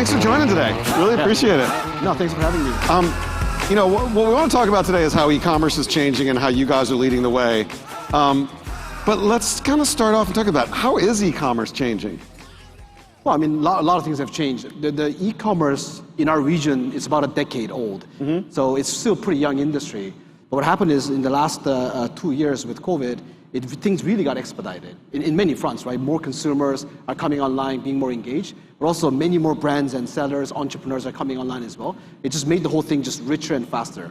thanks for joining today. Really appreciate it. No, thanks for having me. You know, what we want to talk about today is how e-commerce is changing and how you guys are leading the way. But let's kind of start off and talk about how is e-commerce changing? Well, I mean, a lot of things have changed. The e-commerce in our region is about a decade old. So it's still a pretty young industry. But what happened is in the last 2 years with COVID, things really got expedited in many fronts, right? More consumers are coming online, being more engaged, but also many more brands and sellers, entrepreneurs are coming online as well. It just made the whole thing just richer and faster.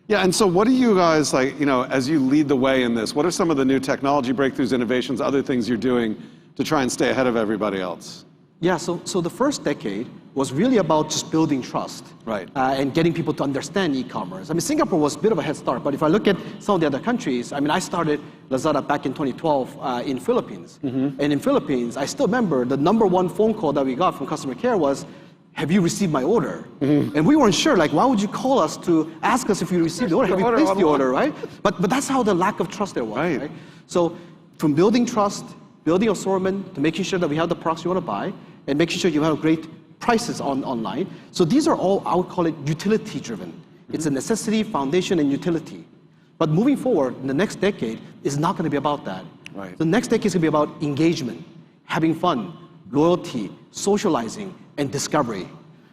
Yeah, and so what do you guys, like, you know, as you lead the way in this, what are some of the new technology breakthroughs, innovations, other things you're doing to try and stay ahead of everybody else? Yeah, so the first decade was really about just building trust. Right. And getting people to understand e-commerce. I mean, Singapore was a bit of a head start, but if I look at some of the other countries, I mean, I started Lazada back in 2012 in Philippines. And in Philippines, I still remember the #1 phone call that we got from customer care was, have you received my order? And we weren't sure, like, why would you call us to ask us if you received the order? Have you placed the order, right? But that's how the lack of trust there was, right? So from building trust, building assortment, to making sure that we have the products you want to buy, and making sure you have great prices online. So these are all, I would call it utility driven. It's a necessity, foundation, and utility. But moving forward, in the next decade, is not going to be about that. Right. The next decade is going to be about engagement, having fun, loyalty, socializing, and discovery.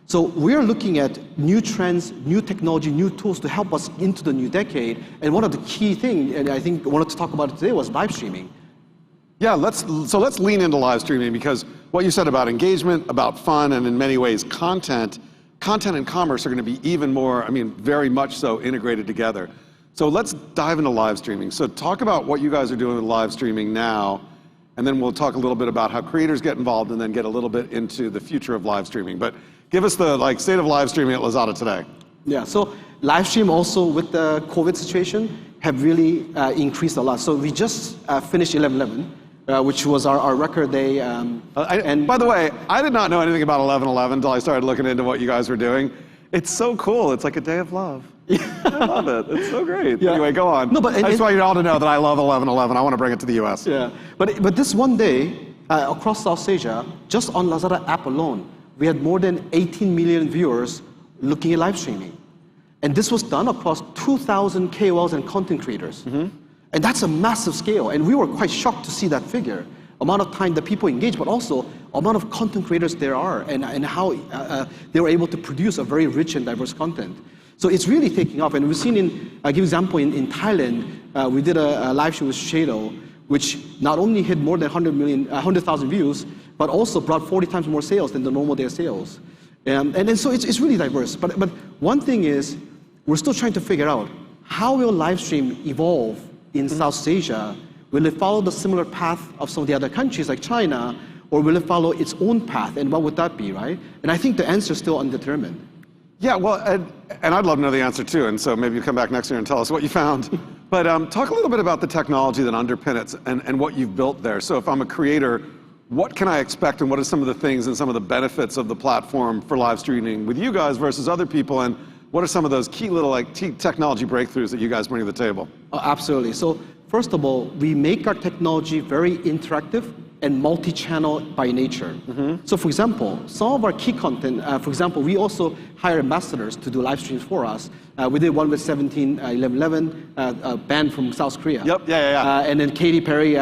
So we're looking at new trends, new technology, new tools to help us into the new decade. And one of the key things, and I think I wanted to talk about it today, was live streaming. Yeah, let's lean into live streaming, because what you said about engagement, about fun, and in many ways content and commerce are going to be even more, I mean, very much so integrated together. So let's dive into live streaming. So talk about what you guys are doing with live streaming now, and then we'll talk a little bit about how creators get involved, and then get a little bit into the future of live streaming. But give us the state of live streaming at Lazada today. Yeah, so live stream also with the COVID situation have really increased a lot. So we just finished 11/11. Which was our record day. And by the way, I did not know anything about 11/11 until I started looking into what you guys were doing. It's so cool. It's like a day of love. I love it. It's so great. Yeah. Anyway, go on. No, but I just want you all to know that I love 11/11. I want to bring it to the US. Yeah, but this one day, across South Asia, just on Lazada app alone, we had more than 18 million viewers looking at live streaming. And this was done across 2,000 KOLs and content creators. And that's a massive scale. And we were quite shocked to see that figure. Amount of time that people engage, but also amount of content creators there are, and how they were able to produce a very rich and diverse content. So it's really taking off. And we've seen I'll give an example, in Thailand, we did a live show with Shadow, which not only hit more than 100,000 views, but also brought 40 times more sales than the normal day sales. And so it's really diverse. But one thing is, we're still trying to figure out, how will live stream evolve in South Asia? Will it follow the similar path of some of the other countries like China, or will it follow its own path? And what would that be, right? And I think the answer is still undetermined. Yeah, well, and I'd love to know the answer too, and so maybe you come back next year and tell us what you found. But talk a little bit about the technology that underpins it and what you've built there. So if I'm a creator, what can I expect, and what are some of the things and some of the benefits of the platform for live streaming with you guys versus other people, and what are some of those key little technology breakthroughs that you guys bring to the table? Oh, absolutely. So first of all, we make our technology very interactive and multi-channel by nature. So for example, some of our key content, for example, we also hire ambassadors to do live streams for us. We did one with 11/11, a band from South Korea. Yep, yeah. And then Katy Perry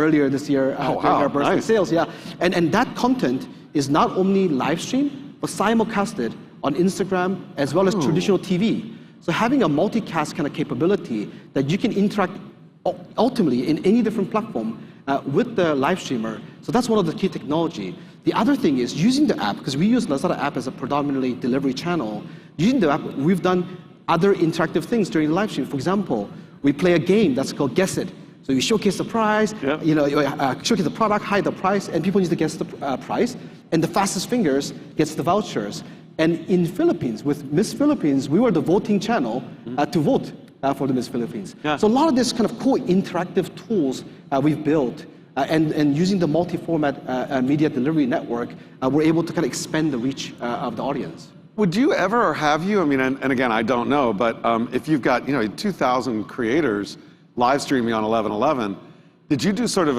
earlier this year during our birthday sales, yeah. And that content is not only live streamed, but simulcasted on Instagram as well as traditional TV. So having a multicast kind of capability that you can interact ultimately in any different platform with the live streamer. So that's one of the key technology. The other thing is using the app, because we use Lazada app as a predominantly delivery channel. Using the app, we've done other interactive things during the live stream. For example, we play a game that's called Guess It. So you showcase the price, you know, showcase the product, hide the price, and people need to guess the price. And the fastest fingers gets the vouchers. And in Philippines, with Miss Philippines, we were the voting channel to vote for the Miss Philippines. So a lot of this kind of cool interactive tools we've built, and using the multi-format media delivery network, we're able to kind of expand the reach of the audience. Would you ever, or have you, I mean, and again, I don't know, but if you've got 2,000 creators live streaming on 11/11, Did you do sort of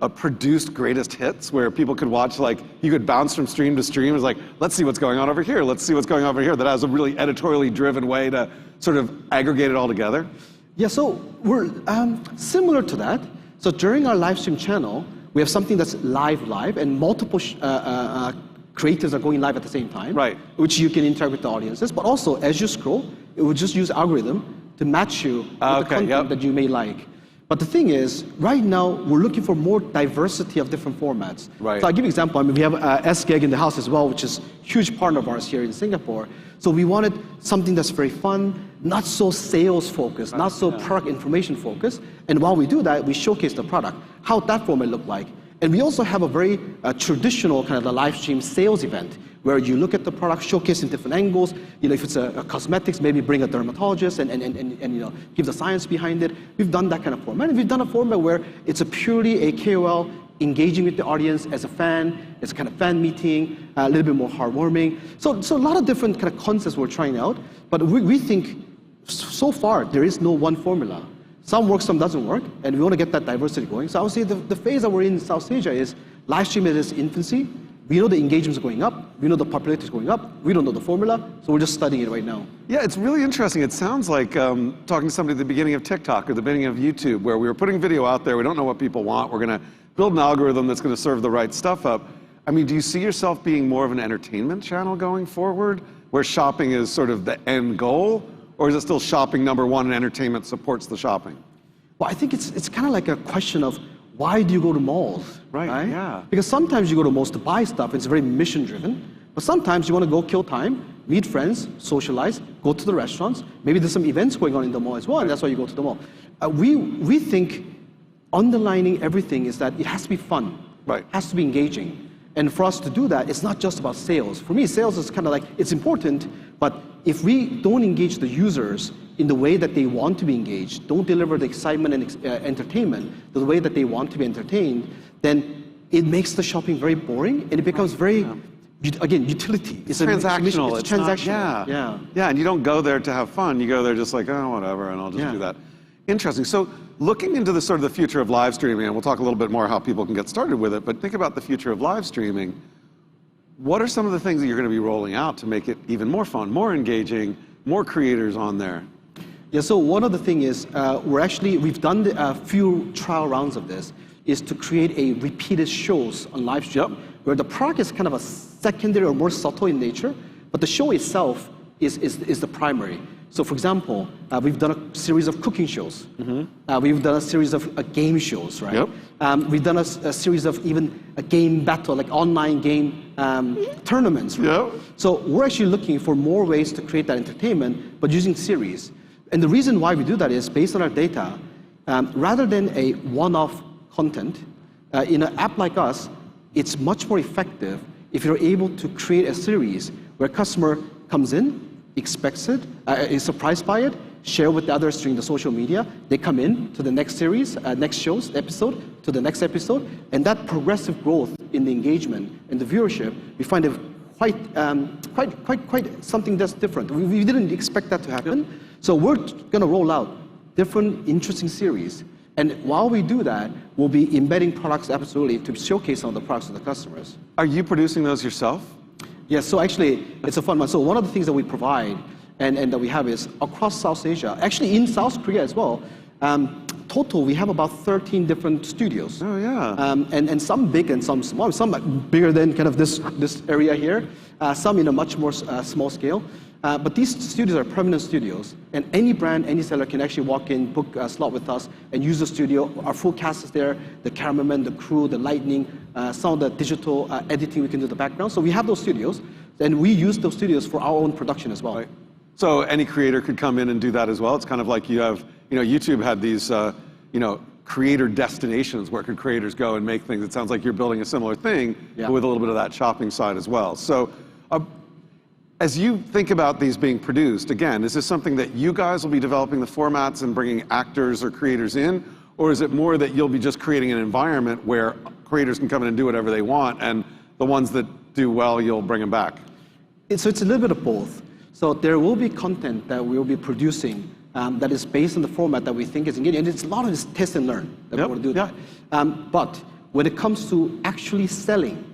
a produced greatest hits where people could watch, like, you could bounce from stream to stream? It's like, let's see what's going on over here. Let's see what's going on over here. That has a really editorially driven way to sort of aggregate it all together? Yeah, so we're similar to that. So during our live stream channel, we have something that's live, and multiple creators are going live at the same time, right? Which you can interact with the audiences. But also, as you scroll, it will just use algorithm to match you with the content that you may like. But the thing is, right now, we're looking for more diversity of different formats. Right. So I'll give you an example. I mean, we have SGEG in the house as well, which is a huge partner of ours here in Singapore. So we wanted something that's very fun, not so sales focused, not so product information focused. And while we do that, we showcase the product, how that format look like. And we also have a very traditional kind of a live stream sales event where you look at the product, showcase in different angles. You know, if it's a cosmetics, maybe bring a dermatologist and you know, give the science behind it. We've done that kind of format. And we've done a format where it's a purely a KOL engaging with the audience as a fan. It's a kind of fan meeting, a little bit more heartwarming. So a lot of different kind of concepts we're trying out. But we think so far there is no one formula. Some works, some doesn't work, and we want to get that diversity going. So I would say the phase that we're in South Asia is live stream at its infancy. We know the engagement is going up. We know the popularity is going up. We don't know the formula, so we're just studying it right now. Yeah, it's really interesting. It sounds like talking to somebody at the beginning of TikTok or the beginning of YouTube, where we were putting video out there. We don't know what people want. We're going to build an algorithm that's going to serve the right stuff up. I mean, do you see yourself being more of an entertainment channel going forward, where shopping is sort of the end goal? Or is it still shopping number one and entertainment supports the shopping? Well, I think it's kind of like a question of why do you go to malls? Right, yeah. Because sometimes you go to malls to buy stuff, it's very mission driven. But sometimes you want to go kill time, meet friends, socialize, go to the restaurants. Maybe there's some events going on in the mall as well, and that's why you go to the mall. We think underlining everything is that it has to be fun. Right. It has to be engaging. And for us to do that, it's not just about sales. For me, sales is kind of like, it's important, but if we don't engage the users in the way that they want to be engaged, don't deliver the excitement and entertainment the way that they want to be entertained, then it makes the shopping very boring, and it becomes very, again, utility. It's transactional. It's transactional. Yeah, and you don't go there to have fun. You go there just like, oh, whatever, and I'll just do that. Interesting. So looking into the sort of the future of live streaming, and we'll talk a little bit more how people can get started with it, but think about the future of live streaming. What are some of the things that you're going to be rolling out to make it even more fun, more engaging, more creators on there? Yeah, so one of the things is we've done a few trial rounds of this, is to create a repeated shows on live stream, where the product is kind of a secondary or more subtle in nature, but the show itself is the primary. So for example, we've done a series of cooking shows. We've done a series of game shows, right? We've done a series of even a game battle, like online game tournaments, right? So we're actually looking for more ways to create that entertainment, but using series. And the reason why we do that is based on our data, rather than a one-off content, in an app like us, it's much more effective if you're able to create a series where a customer comes in, expects it, is surprised by it, share with the others during the social media, they come in to the next series, next show's episode, to the next episode, and that progressive growth in the engagement and the viewership, we find it quite something that's different. We didn't expect that to happen. So we're going to roll out different interesting series. And while we do that, we'll be embedding products absolutely to showcase some of the products to the customers. Are you producing those yourself? Yes, so actually, it's a fun one. So one of the things that we provide and that we have is across South Asia, actually in South Korea as well, total, we have about 13 different studios. Oh, yeah. And some big and some small. Some bigger than kind of this area here. Some in a much more small scale. But these studios are permanent studios, and any brand, any seller can actually walk in, book a slot with us, and use the studio. Our full cast is there, the cameraman, the crew, the lighting, some of the digital editing we can do in the background. So we have those studios, and we use those studios for our own production as well. Right. So any creator could come in and do that as well? It's kind of like you have, YouTube had these, creator destinations where could creators go and make things. It sounds like you're building a similar thing, but with a little bit of that shopping side as well. So as you think about these being produced, again, is this something that you guys will be developing the formats and bringing actors or creators in? Or is it more that you'll be just creating an environment where creators can come in and do whatever they want, and the ones that do well, you'll bring them back? So it's a little bit of both. So there will be content that we'll be producing that is based on the format that we think is engaging. And it's a lot of this test and learn that we want to do. Yeah. But when it comes to actually selling,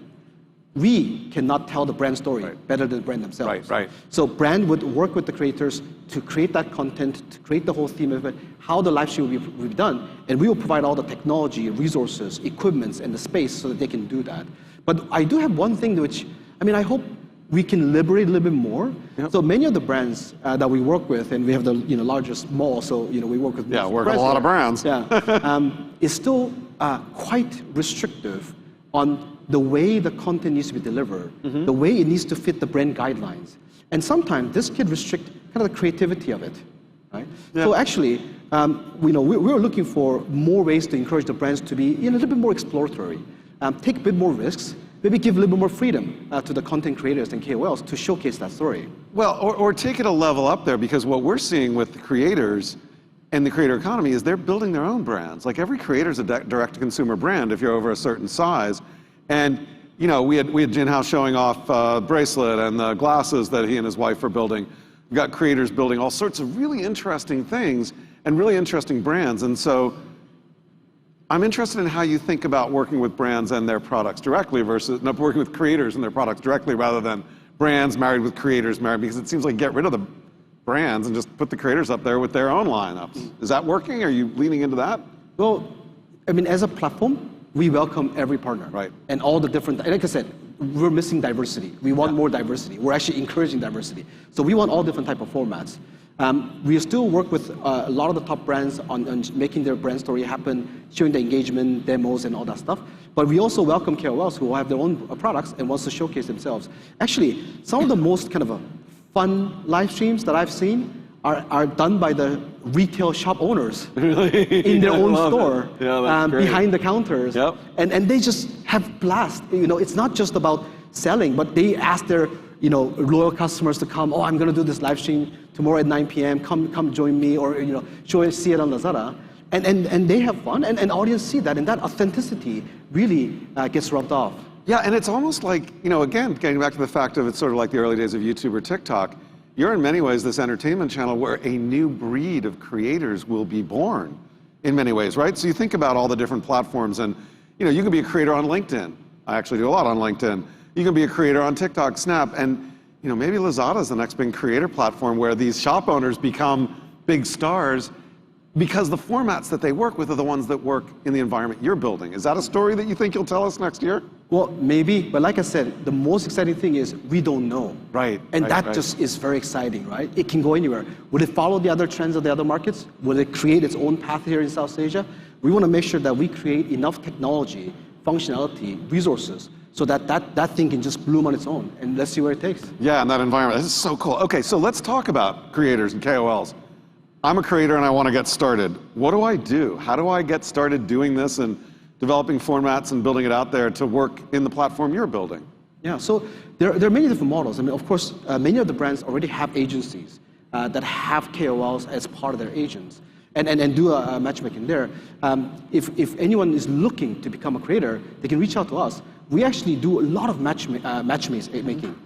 we cannot tell the brand story better than the brand themselves. Right. So brand would work with the creators to create that content, to create the whole theme of it, how the live stream will be done, and we will provide all the technology, resources, equipments, and the space so that they can do that. But I do have one thing which, I hope we can liberate a little bit more. Yep. So many of the brands that we work with, and we have the largest mall, so we work with work with a lot of brands. Is still quite restrictive on the way the content needs to be delivered, the way it needs to fit the brand guidelines. And sometimes this can restrict kind of the creativity of it, right? Yeah. So actually, we're looking for more ways to encourage the brands to be a little bit more exploratory, take a bit more risks, maybe give a little bit more freedom to the content creators and KOLs to showcase that story. Well, or take it a level up there, because what we're seeing with the creators and the creator economy is they're building their own brands. Like every creator is a direct-to-consumer brand if you're over a certain size. And we had Jin Hao showing off bracelet and the glasses that he and his wife are building. We've got creators building all sorts of really interesting things and really interesting brands. And so I'm interested in how you think about working with brands and their products directly versus working with creators and their products directly rather than brands married with creators married, because it seems like get rid of the brands and just put the creators up there with their own lineups. Is that working? Are you leaning into that? Well, as a platform, we welcome every partner. Right. And all the different, like I said, we're missing diversity. We want more diversity. We're actually encouraging diversity. So we want all different type of formats. We still work with a lot of the top brands on making their brand story happen, showing the engagement, demos, and all that stuff. But we also welcome KOLs who have their own products and wants to showcase themselves. Actually, some of the most kind of fun live streams that I've seen are done by the retail shop owners in their own store, behind the counters. Yep. And they just have blast. It's not just about selling, but they ask their loyal customers to come, I'm going to do this live stream tomorrow at 9 p.m. Come join me, or see it on Lazada. And they have fun, and audience see that, and that authenticity really gets rubbed off. Yeah, and it's almost like, again, getting back to the fact of it's sort of like the early days of YouTube or TikTok, you're in many ways this entertainment channel where a new breed of creators will be born in many ways, right? So you think about all the different platforms, and you can be a creator on LinkedIn. I actually do a lot on LinkedIn. You can be a creator on TikTok, Snap, and maybe Lazada is the next big creator platform where these shop owners become big stars because the formats that they work with are the ones that work in the environment you're building. Is that a story that you think you'll tell us next year? Well, maybe, but like I said, the most exciting thing is we don't know. Right. And that just is very exciting, right? It can go anywhere. Will it follow the other trends of the other markets? Will it create its own path here in South Asia? We want to make sure that we create enough technology, functionality, resources, so that thing can just bloom on its own, and let's see where it takes. Yeah, and that environment, this is so cool. Okay, so let's talk about creators and KOLs. I'm a creator and I want to get started. What do I do? How do I get started doing this and developing formats and building it out there to work in the platform you're building? Yeah, so there are many different models. Of course, many of the brands already have agencies that have KOLs as part of their agents and do a matchmaking there. If anyone is looking to become a creator, they can reach out to us. We actually do a lot of matchmaking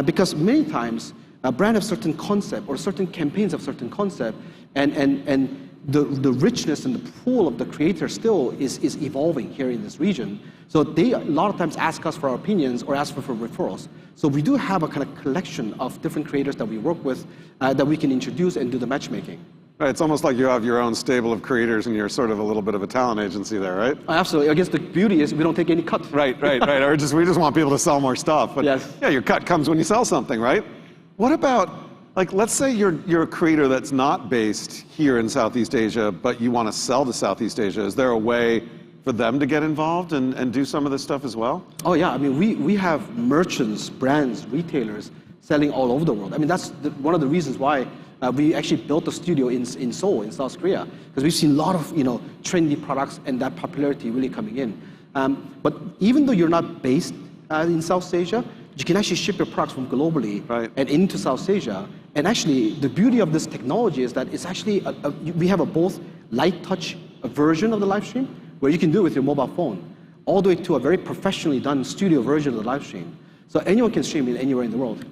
because many times a brand have certain concept or certain campaigns have certain concept, and the richness and the pool of the creator still is evolving here in this region. So they a lot of times ask us for our opinions or ask for referrals. So we do have a kind of collection of different creators that we work with that we can introduce and do the matchmaking. Right, it's almost like you have your own stable of creators and you're sort of a little bit of a talent agency there, right? Absolutely. I guess the beauty is we don't take any cut. Right. Or we just want people to sell more stuff. But yes. Yeah, your cut comes when you sell something, right? What about, let's say you're a creator that's not based here in Southeast Asia, but you want to sell to Southeast Asia. Is there a way for them to get involved and do some of this stuff as well? Oh yeah, we have merchants, brands, retailers selling all over the world. That's one of the reasons why we actually built a studio in Seoul, in South Korea, because we've seen a lot of trendy products and that popularity really coming in. But even though you're not based in South Asia, you can actually ship your products from globally and into South Asia. And actually, the beauty of this technology is that it's actually we have a both light touch version of the live stream, where you can do it with your mobile phone, all the way to a very professionally done studio version of the live stream. So anyone can stream it anywhere in the world.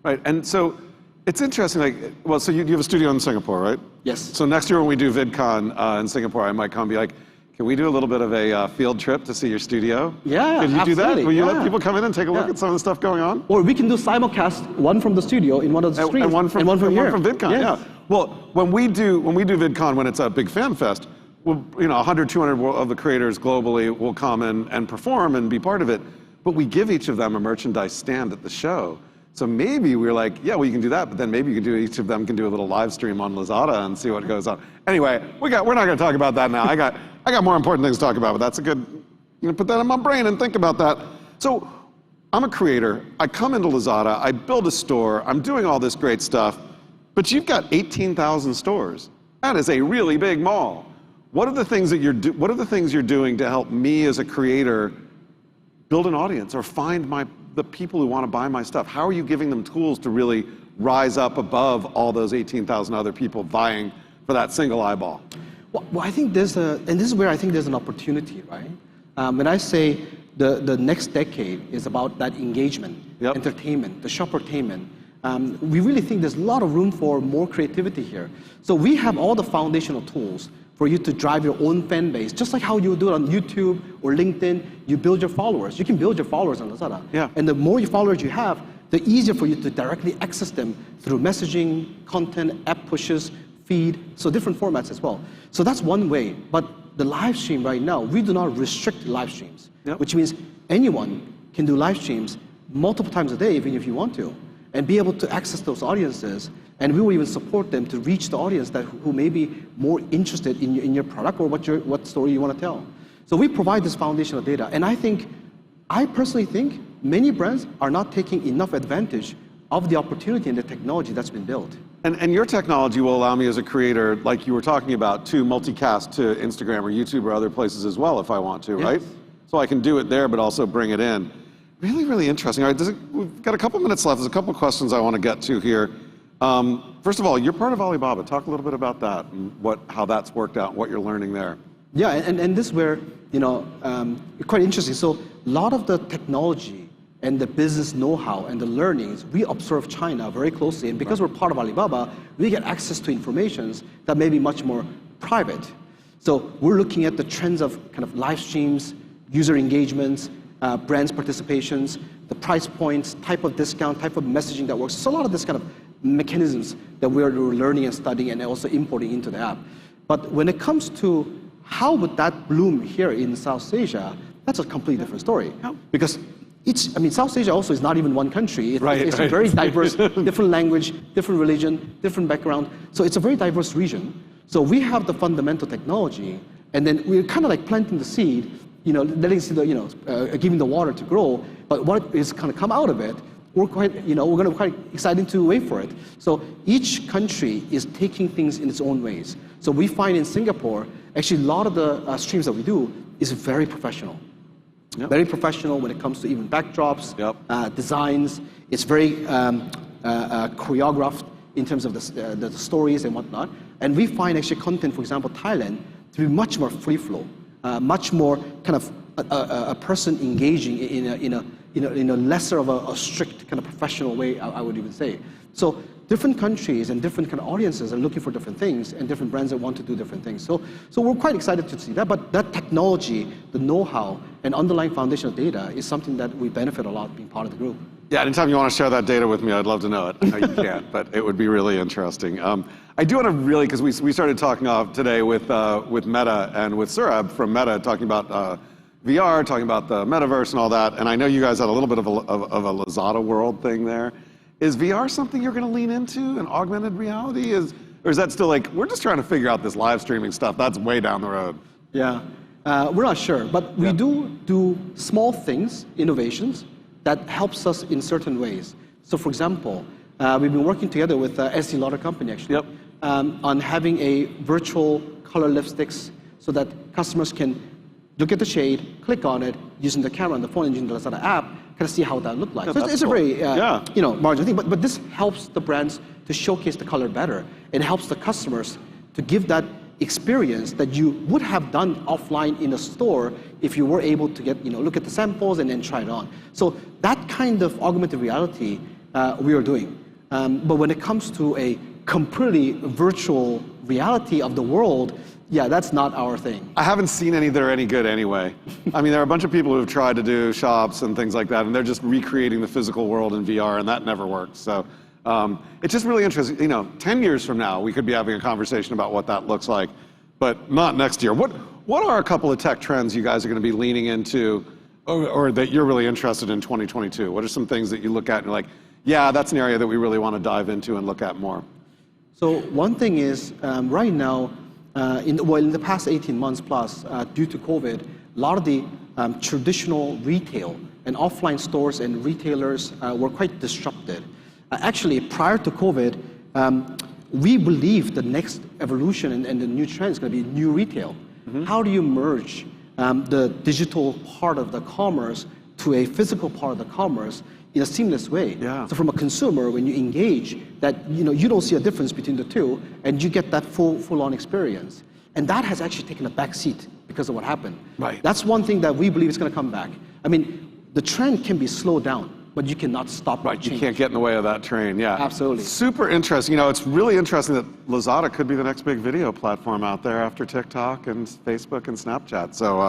Right, and so It's interesting, like, well, so you have a studio in Singapore, right? Yes. So next year when we do VidCon in Singapore, I might come and be like, can we do a little bit of a field trip to see your studio? Yeah, Could you do that? absolutely. Will you let people come in and take a look at some of the stuff going on? Or we can do simulcast, one from the studio in one of the streams, and one from here. One from VidCon, Yes. yeah. Well, when we do VidCon, when it's a big fan fest, we'll, 100, 200 of the creators globally will come and perform and be part of it. But we give each of them a merchandise stand at the show. So maybe we're like, yeah, well, you can do that, but then maybe you can do, each of them can do a little live stream on Lazada and see what goes on. Anyway, we're not going to talk about that now. I got more important things to talk about, but that's a good, put that in my brain and think about that. So I'm a creator. I come into Lazada. I build a store. I'm doing all this great stuff, but you've got 18,000 stores. That is a really big mall. What are the things that you're doing to help me as a creator build an audience or find the people who want to buy my stuff? How are you giving them tools to really rise up above all those 18,000 other people vying for that single eyeball? Well, I think and this is where I think there's an opportunity, right? When I say the next decade is about that engagement, entertainment, the shoppertainment, we really think there's a lot of room for more creativity here. So we have all the foundational tools for you to drive your own fan base, just like how you do it on YouTube or LinkedIn. You build your followers. You can build your followers on Lazada. Yeah. And the more followers you have, the easier for you to directly access them through messaging, content, app pushes, feed, so different formats as well. So that's one way. But the live stream right now, we do not restrict live streams, which means anyone can do live streams multiple times a day, even if you want to, and be able to access those audiences. And we will even support them to reach the audience who may be more interested in your product or what story you want to tell. So we provide this foundational data. And I personally think many brands are not taking enough advantage of the opportunity and the technology that's been built. And your technology will allow me as a creator, like you were talking about, to multicast to Instagram or YouTube or other places as well if I want to, right? So I can do it there, but also bring it in. Really, really interesting. All right, we've got a couple minutes left. There's a couple questions I want to get to here. First of all, you're part of Alibaba. Talk a little bit about that and how that's worked out, what you're learning there. Yeah, and this is where, quite interesting. So a lot of the technology and the business know-how and the learnings, we observe China very closely. And because we're part of Alibaba, we get access to informations that may be much more private. So we're looking at the trends of kind of live streams, user engagements, brands participations, the price points, type of discount, type of messaging that works. So a lot of this kind of mechanisms that we're learning and studying and also importing into the app. But when it comes to how would that bloom here in South Asia, that's a completely different story. Because South Asia also is not even one country. It's a very diverse, different language, different religion, different background. So it's a very diverse region. So we have the fundamental technology, and then we're kind of like planting the seed, letting giving the water to grow. But what is going to come out of it, we're going to be quite excited to wait for it. So each country is taking things in its own ways. So we find in Singapore, actually a lot of the streams that we do is very professional. Very professional when it comes to even backdrops, designs. It's very choreographed in terms of the stories and whatnot. And we find actually content, for example, Thailand, to be much more free flow, much more kind of a person engaging in a lesser of a strict kind of professional way, I would even say. So different countries and different kind of audiences are looking for different things, and different brands that want to do different things. So we're quite excited to see that. But that technology, the know-how, and underlying foundational data is something that we benefit a lot being part of the group. Yeah, anytime you want to share that data with me, I'd love to know it. No, you can't, but it would be really interesting. I do want to really, because we started talking today with Meta and with Saurabh from Meta, talking about VR, talking about the metaverse and all that. And I know you guys had a little bit of a Lazada World thing there. Is VR something you're going to lean into, and augmented reality? Or is that still like, we're just trying to figure out this live streaming stuff, that's way down the road? Yeah, we're not sure, but we do small things, innovations, that helps us in certain ways. So for example, we've been working together with Estee Lauder Company actually, on having a virtual color lipsticks so that customers can look at the shade, click on it, using the camera on the phone and using the Lazada app, kind of see how that looked like. So it's a very marginal thing, but this helps the brands to showcase the color better. It helps the customers to give that experience that you would have done offline in a store if you were able to get, look at the samples and then try it on. So that kind of augmented reality we are doing. But when it comes to a completely virtual reality of the world, yeah, that's not our thing. I haven't seen any that are any good anyway. I mean, there are a bunch of people who've tried to do shops and things like that, and they're just recreating the physical world in VR, and that never works. So it's just really interesting. 10 years from now, we could be having a conversation about what that looks like, but not next year. What are a couple of tech trends you guys are going to be leaning into, or that you're really interested in 2022? What are some things that you look at and you're like, yeah, that's an area that we really want to dive into and look at more? So one thing is, right now, in the past 18 months plus, due to COVID, a lot of the traditional retail and offline stores and retailers were quite disrupted. Actually, prior to COVID, we believe the next evolution and the new trend is going to be new retail. How do you merge the digital part of the commerce to a physical part of the commerce in a seamless way? Yeah. So from a consumer, when you engage, that you don't see a difference between the two, and you get that full-on experience. And that has actually taken a back seat because of what happened. Right. That's one thing that we believe is going to come back. I mean, the trend can be slowed down, but you cannot stop Right, change. you can't get in the way of that train, yeah. Absolutely. Super interesting. It's really interesting that Lazada could be the next big video platform out there after TikTok and Facebook and Snapchat. So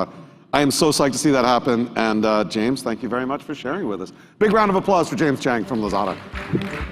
I am so psyched to see that happen. And James, thank you very much for sharing with us. Big round of applause for James Chang from Lazada.